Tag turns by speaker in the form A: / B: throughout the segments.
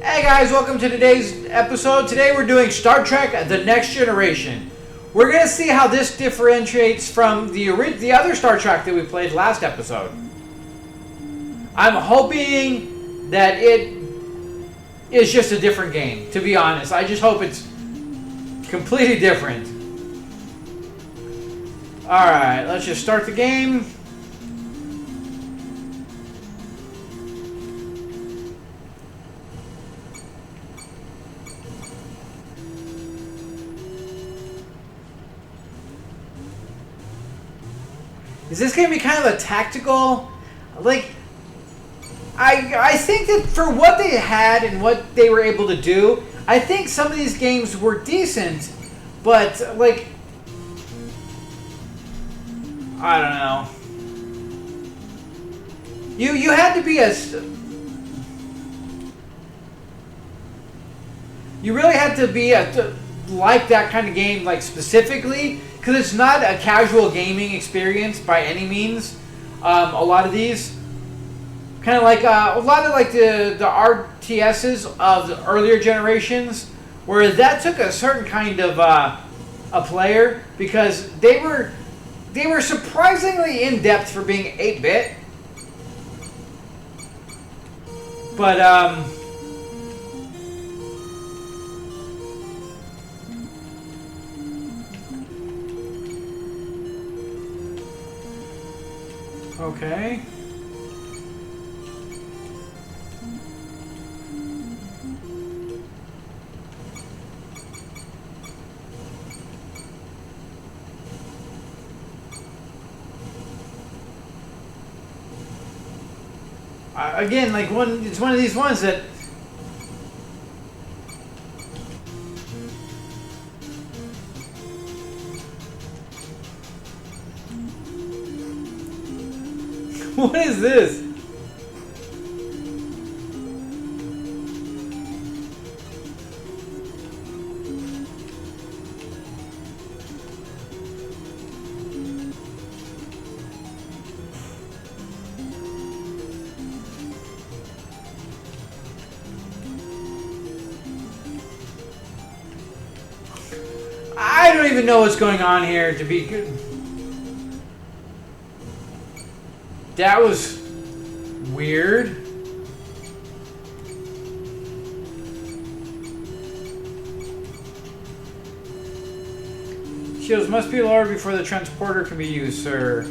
A: Hey guys, welcome to today's episode. Today we're doing Star Trek The Next Generation. We're going to see how this differentiates from the other Star Trek that we played last episode. I'm hoping that it is just a different game, to be honest. I just hope it's completely different. Alright, let's just start the game. Is this going to be kind of a tactical, like, I think that for what they had and what they were able to do, I think some of these games were decent, but, like, I don't know. You had to be you really had to be like that kind of game, like, specifically, because it's not a casual gaming experience by any means. A lot of these, kind of like a lot of like the RTSs of the earlier generations, where that took a certain kind of a player, because they were surprisingly in depth for being 8-bit. But okay. Again, like it's one of these ones that what is this? I don't even know what's going on here, to be good. That was weird. Shields must be lowered before the transporter can be used, sir.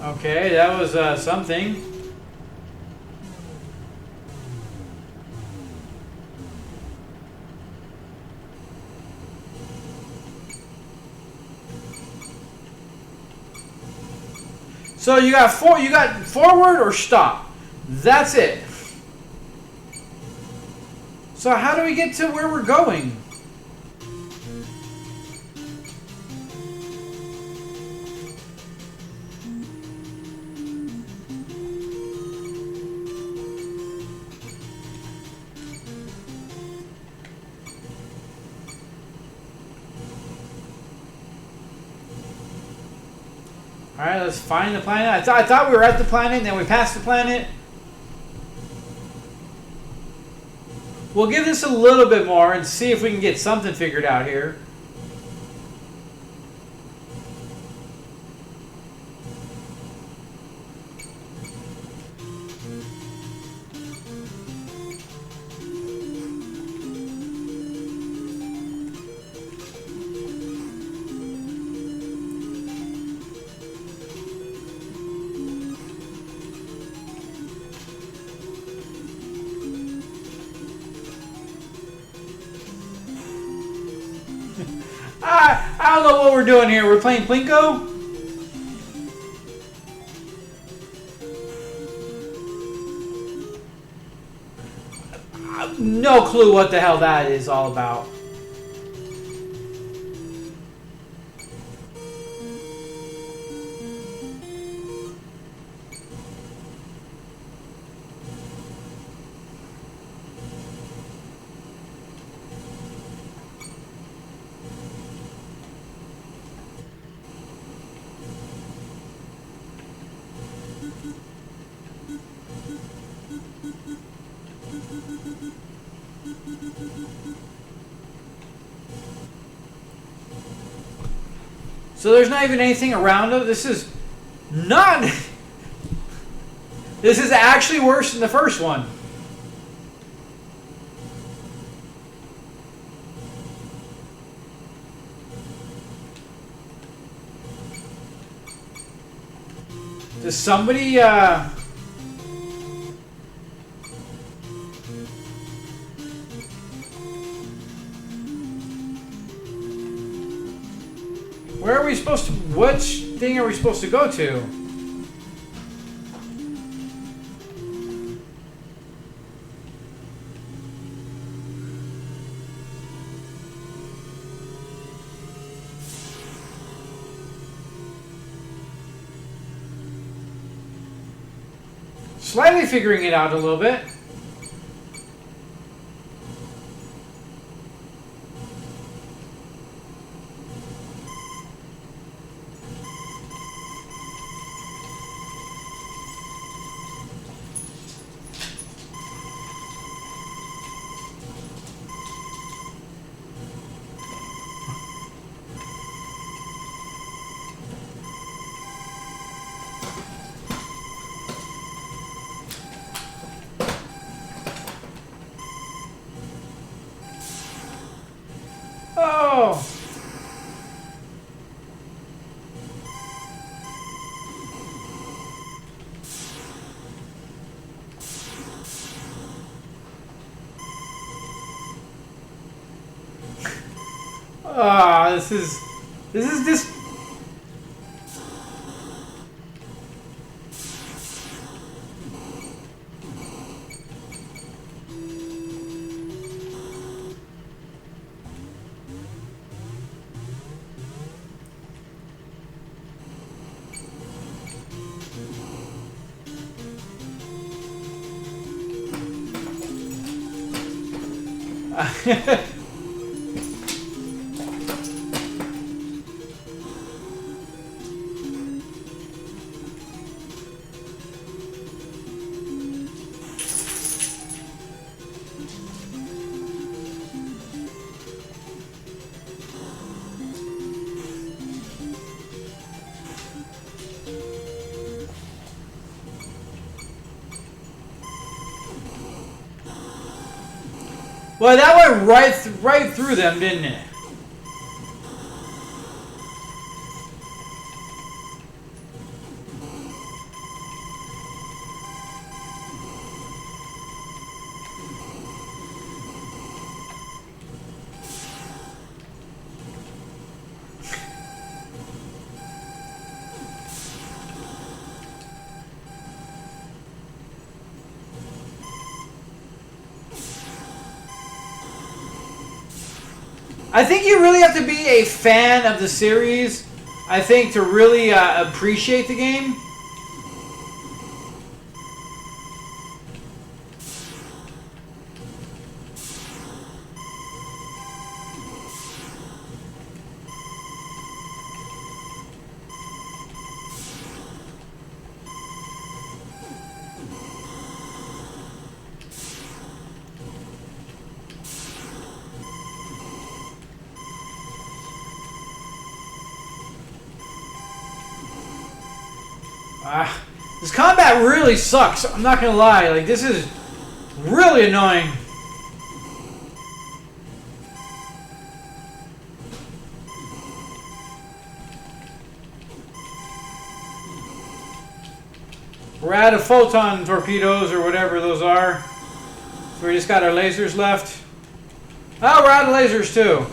A: Okay, that was something. So you got forward or stop. That's it. So how do we get to where we're going? Alright, let's find the planet. I thought we were at the planet, and then we passed the planet. We'll give this a little bit more and see if we can get something figured out here. I don't know what we're doing here. We're playing Plinko? No clue what the hell that is all about. So there's not even anything around it. This is not... This is actually worse than the first one. Does somebody, where are we supposed to... Which thing are we supposed to go to? Slightly figuring it out a little bit. Oh! Ah, this is just... Well, that went right through them, didn't it? I think you really have to be a fan of the series, I think, to really appreciate the game. This combat really sucks. I'm not gonna lie. Like, this is really annoying. We're out of photon torpedoes or whatever those are. So we just got our lasers left. Oh, we're out of lasers too.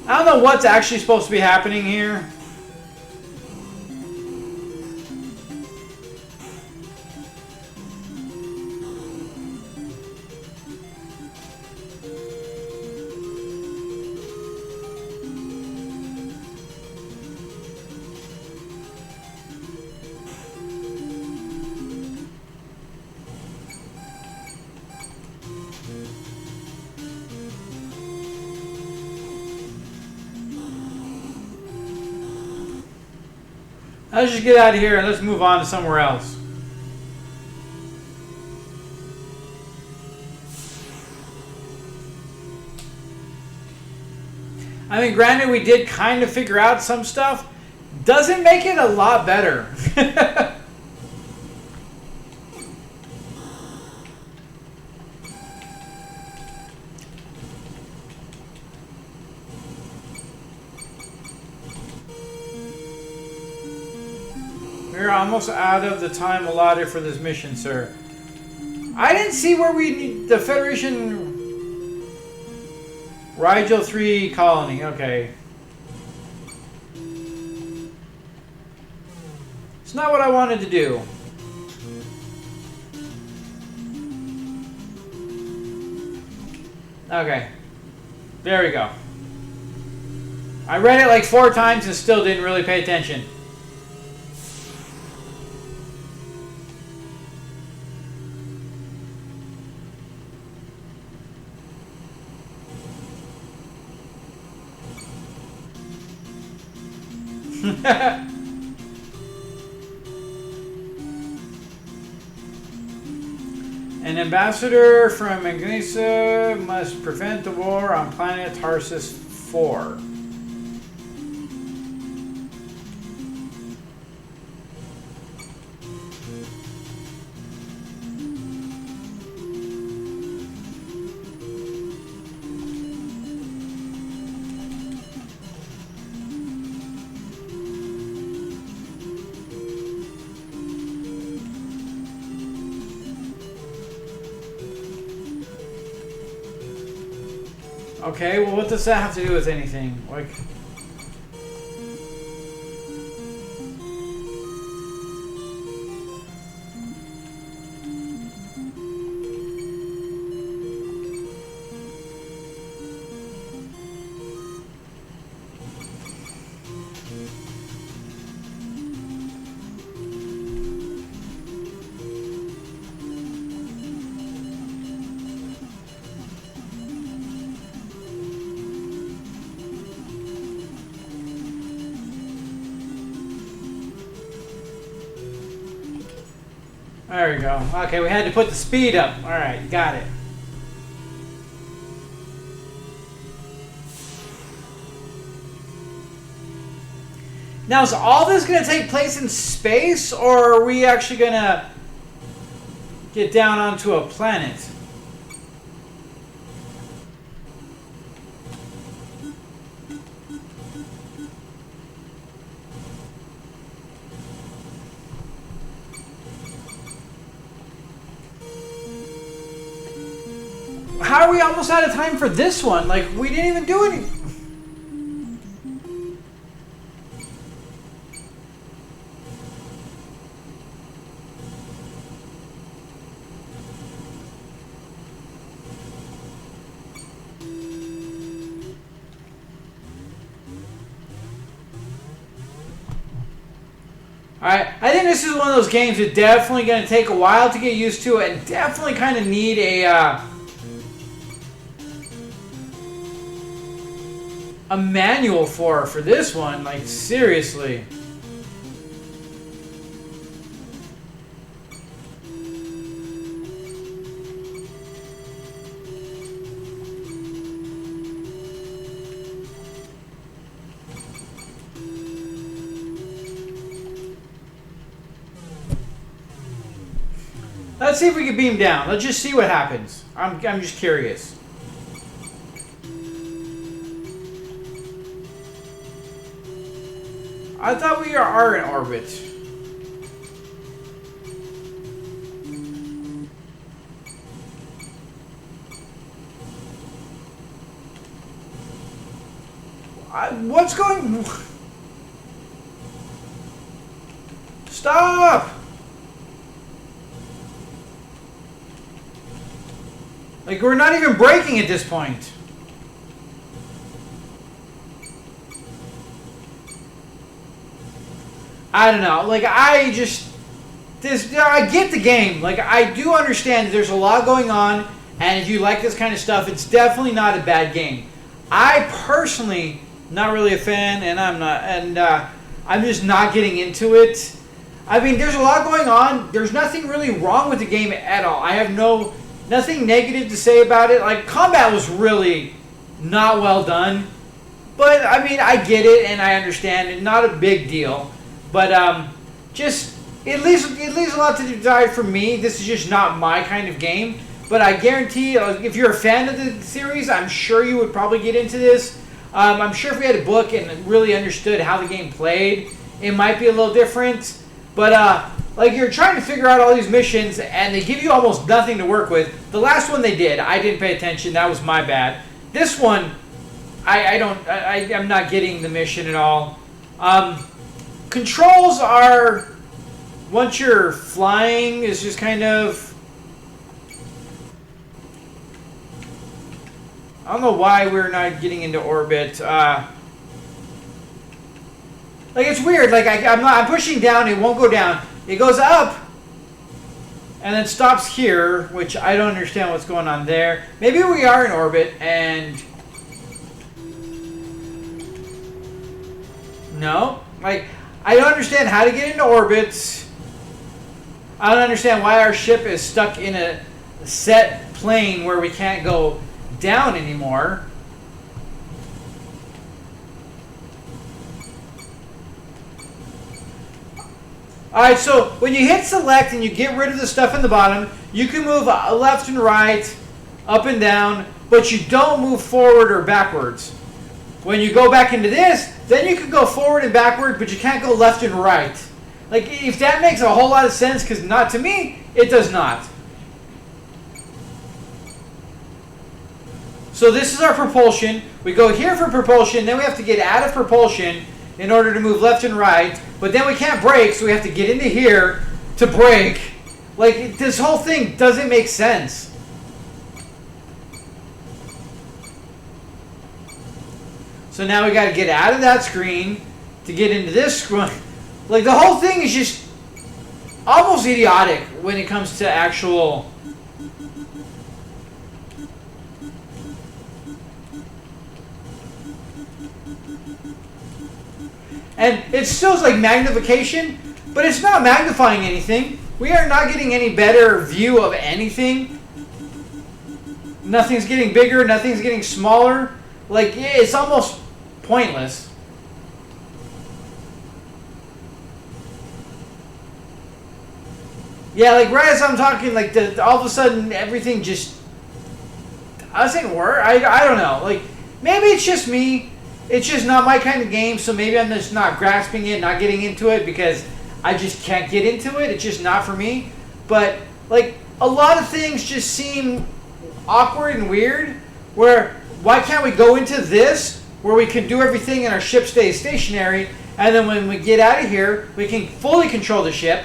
A: I don't know what's actually supposed to be happening here. Let's just get out of here and let's move on to somewhere else. I mean, granted, we did kind of figure out some stuff. Doesn't make it a lot better. We're almost out of the time allotted for this mission, sir. I didn't see where we need the Federation Rigel 3 colony. Okay. It's not what I wanted to do. Okay. There we go. I read it like 4 times and still didn't really pay attention. An ambassador from Magnesa must prevent the war on planet Tarsus 4. Okay, well, what does that have to do with anything? Like, there we go. Okay, we had to put the speed up. All right, got it. Now, is all this going to take place in space, or are we actually going to get down onto a planet? How are we almost out of time for this one? Like, we didn't even do anything. Alright, I think this is one of those games that's definitely going to take a while to get used to and definitely kind of need a manual for this one, like, seriously. Let's see if we can beam down. Let's just see what happens. I'm just curious. I thought we are in orbit. What's going... Stop! Like, we're not even braking at this point. I don't know. Like, I get the game. Like, I do understand that there's a lot going on, and if you like this kind of stuff, it's definitely not a bad game. I personally, not really a fan, and I'm not. And I'm just not getting into it. I mean, there's a lot going on. There's nothing really wrong with the game at all. I have nothing negative to say about it. Like, combat was really not well done. But, I mean, I get it and I understand it. Not a big deal. But, just, it leaves a lot to be desired for me. This is just not my kind of game. But I guarantee, if you're a fan of the series, I'm sure you would probably get into this. I'm sure if we had a book and really understood how the game played, it might be a little different. But, like, you're trying to figure out all these missions, and they give you almost nothing to work with. The last one they did, I didn't pay attention. That was my bad. This one, I'm not getting the mission at all. Controls are, once you're flying, is just kind of... I don't know why we're not getting into orbit. Like, it's weird. Like, I'm pushing down, it won't go down. It goes up, and then stops here, which I don't understand what's going on there. Maybe we are in orbit, and... No. Like, I don't understand how to get into orbit. I don't understand why our ship is stuck in a set plane where we can't go down anymore. Alright, so when you hit select and you get rid of the stuff in the bottom, you can move left and right, up and down, but you don't move forward or backwards. When you go back into this, then you can go forward and backward, but you can't go left and right. Like, if that makes a whole lot of sense, because not to me, it does not. So this is our propulsion. We go here for propulsion, then we have to get out of propulsion in order to move left and right. But then we can't brake, so we have to get into here to brake. Like, this whole thing doesn't make sense. So now we got to get out of that screen to get into this screen. Like, the whole thing is just almost idiotic when it comes to actual... And it still is like magnification, but it's not magnifying anything. We are not getting any better view of anything. Nothing's getting bigger, nothing's getting smaller. Like, it's almost pointless. Yeah, like right as I'm talking, like all of a sudden everything just doesn't work. I don't know. Like, maybe it's just me. It's just not my kind of game, so maybe I'm just not grasping it, not getting into it because I just can't get into it. It's just not for me. But, like, a lot of things just seem awkward and weird. Where, why can't we go into this, where we can do everything and our ship stays stationary, and then when we get out of here, we can fully control the ship,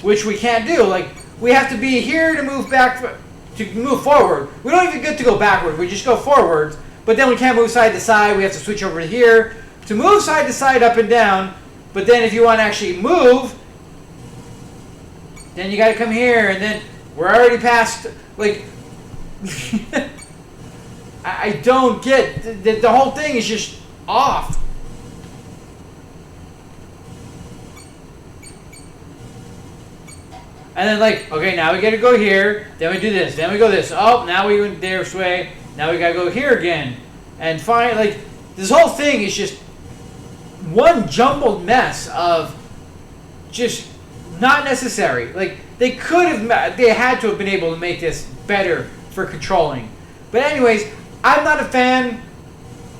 A: which we can't do. Like, we have to be here to move back, to move forward. We don't even get to go backward. We just go forward. But then we can't move side to side. We have to switch over to here to move side to side, up and down. But then if you want to actually move, then you got to come here. And then we're already past, like... I don't get... The whole thing is just off. And then, like, okay, now we got to go here. Then we do this. Then we go this. Oh, now we went this way. Now we gotta go here again. And find, like, this whole thing is just one jumbled mess of just not necessary. Like, they had to have been able to make this better for controlling. But anyways, I'm not a fan.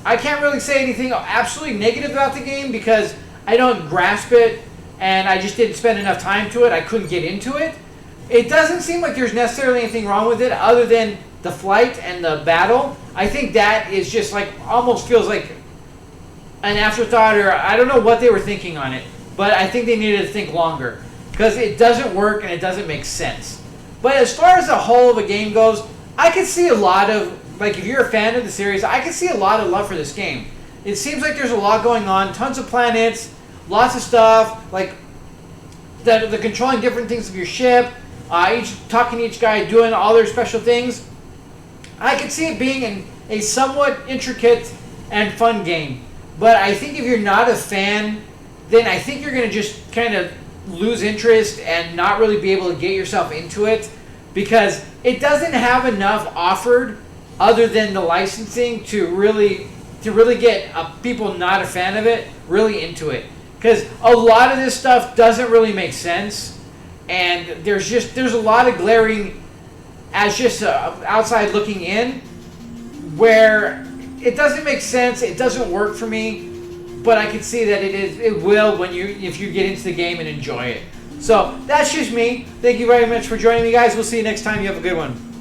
A: I can't really say anything absolutely negative about the game because I don't grasp it and I just didn't spend enough time to it. I couldn't get into it. It doesn't seem like there's necessarily anything wrong with it other than the flight and the battle. I think that is just like, almost feels like an afterthought, or I don't know what they were thinking on it, but I think they needed to think longer because it doesn't work and it doesn't make sense. But as far as the whole of a game goes, I can see a lot of, like, if you're a fan of the series, I can see a lot of love for this game. It seems like there's a lot going on, tons of planets, lots of stuff, like the controlling different things of your ship, talking to each guy, doing all their special things. I could see it being a somewhat intricate and fun game. But I think if you're not a fan, then I think you're going to just kind of lose interest and not really be able to get yourself into it, because it doesn't have enough offered other than the licensing to really get people not a fan of it really into it. Because a lot of this stuff doesn't really make sense, and there's a lot of glaring as just outside looking in where it doesn't make sense. It doesn't work for me, but I can see that it will if you get into the game and enjoy it. So that's just me. Thank you very much for joining me, guys. We'll see you next time. You have a good one.